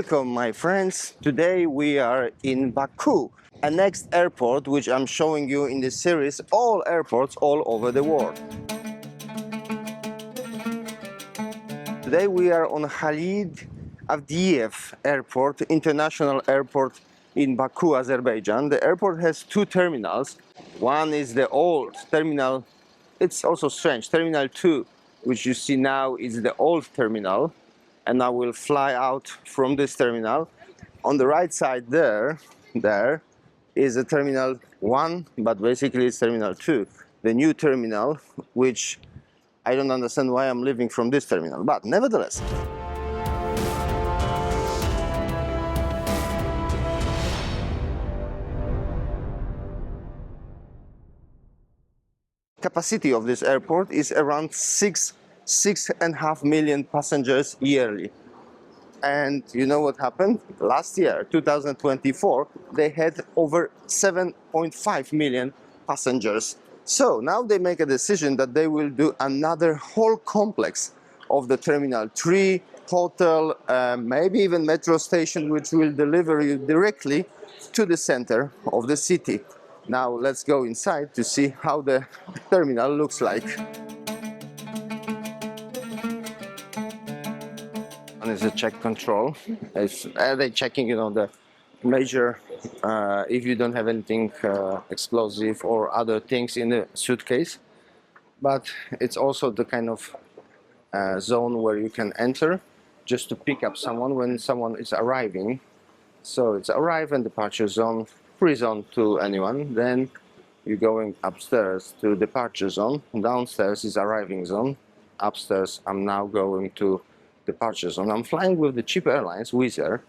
Welcome, my friends. Today we are in Baku, a next airport which I'm showing you in this series, all airports all over the world. Today we are on Khalid Avdiyev Airport, international airport in Baku, Azerbaijan. The airport has two terminals. One is the old terminal. It's also strange. Terminal 2, which you see now, is the old terminal. And I will fly out from this terminal. On the right side there is a terminal 1, but basically it's terminal 2, the new terminal, which I don't understand why I'm leaving from this terminal, but nevertheless. Capacity of this airport is around 6.5 million passengers yearly. And you know what happened? Last year, 2024, they had over 7.5 million passengers. So now they make a decision that they will do another whole complex of the Terminal 3, hotel, maybe even metro station, which will deliver you directly to the center of the city. Now let's go inside to see how the terminal looks like. And it's a check control. They're checking, the major, if you don't have anything explosive or other things in the suitcase. But it's also the kind of zone where you can enter just to pick up someone when someone is arriving. So it's arrive and departure zone, free zone to anyone. Then you're going upstairs to departure zone. Downstairs is arriving zone. Upstairs, I'm now going to departure zone. I'm flying with the cheap airlines, Wizz Air.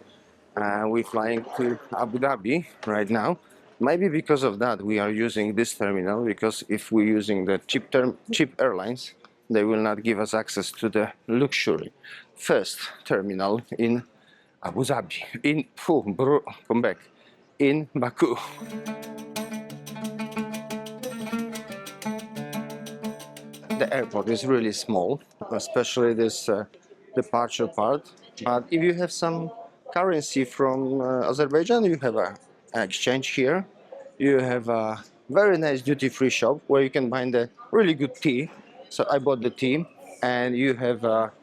We're flying to Abu Dhabi right now. Maybe because of that we are using this terminal, because if we're using the cheap airlines, they will not give us access to the luxury first terminal in Abu Dhabi, in Baku. The airport is really small, especially this departure part, but if you have some currency from Azerbaijan, you have an exchange here. You have a very nice duty-free shop where you can buy the really good tea. So I bought the tea, and you have a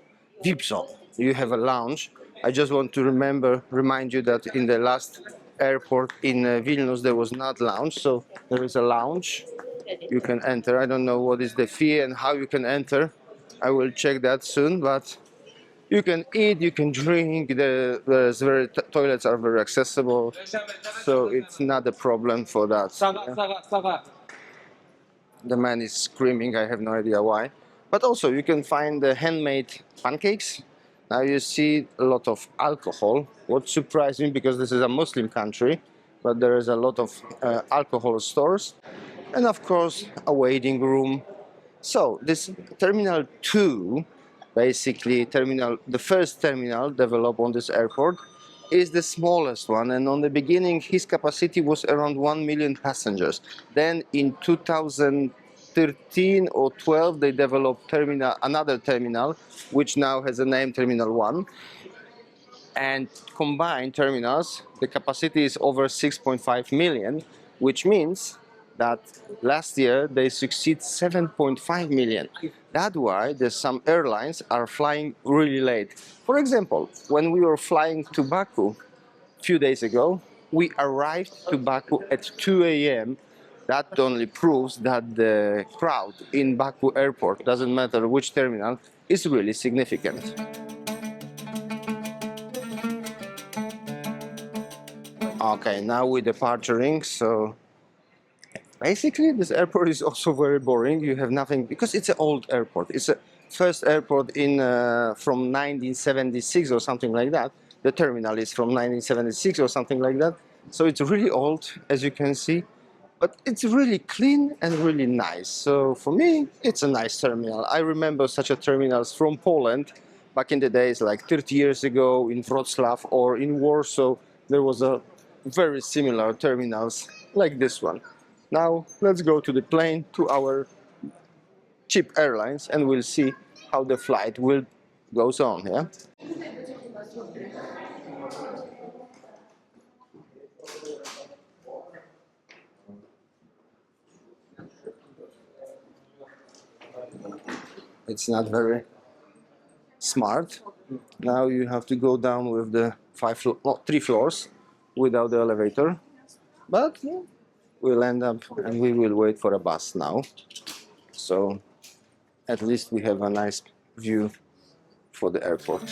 VIP zone. You have a lounge. I just want to remind you that in the last airport in Vilnius there was not lounge, so there is a lounge. You can enter. I don't know what is the fee and how you can enter. I will check that soon, but you can eat, you can drink, toilets are very accessible, so it's not a problem for that. The man is screaming, I have no idea why. But also you can find the handmade pancakes. Now you see a lot of alcohol. What surprised me, because this is a Muslim country, but there is a lot of alcohol stores. And of course a waiting room. So this Terminal 2, basically the first terminal developed on this airport, is the smallest one, and on the beginning his capacity was around 1 million passengers. Then in 2013 or 12 they developed another terminal, which now has a name Terminal 1, and combined terminals the capacity is over 6.5 million, which means that last year they succeed 7.5 million. That's why there's some airlines are flying really late. For example, when we were flying to Baku a few days ago, we arrived to Baku at 2 a.m. That only proves that the crowd in Baku airport, doesn't matter which terminal, is really significant. Okay, now we're departing, so basically this airport is also very boring. You have nothing, because it's an old airport. It's a first airport from 1976 or something like that. The terminal is from 1976 or something like that. So it's really old, as you can see, but it's really clean and really nice. So for me, it's a nice terminal. I remember such a terminals from Poland back in the days, like 30 years ago in Wrocław or in Warsaw. There was a very similar terminals like this one. Now let's go to the plane, to our cheap airlines, and we'll see how the flight goes on. Yeah. it's not very smart. Now you have to go down with the 3 floors without the elevator, but we'll end up and we will wait for a bus now. So at least we have a nice view for the airport.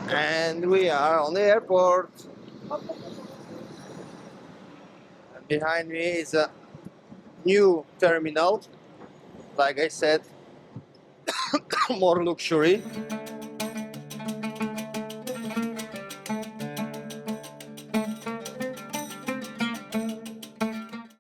And we are on the airport. And behind me is a new terminal. Like I said, more luxury.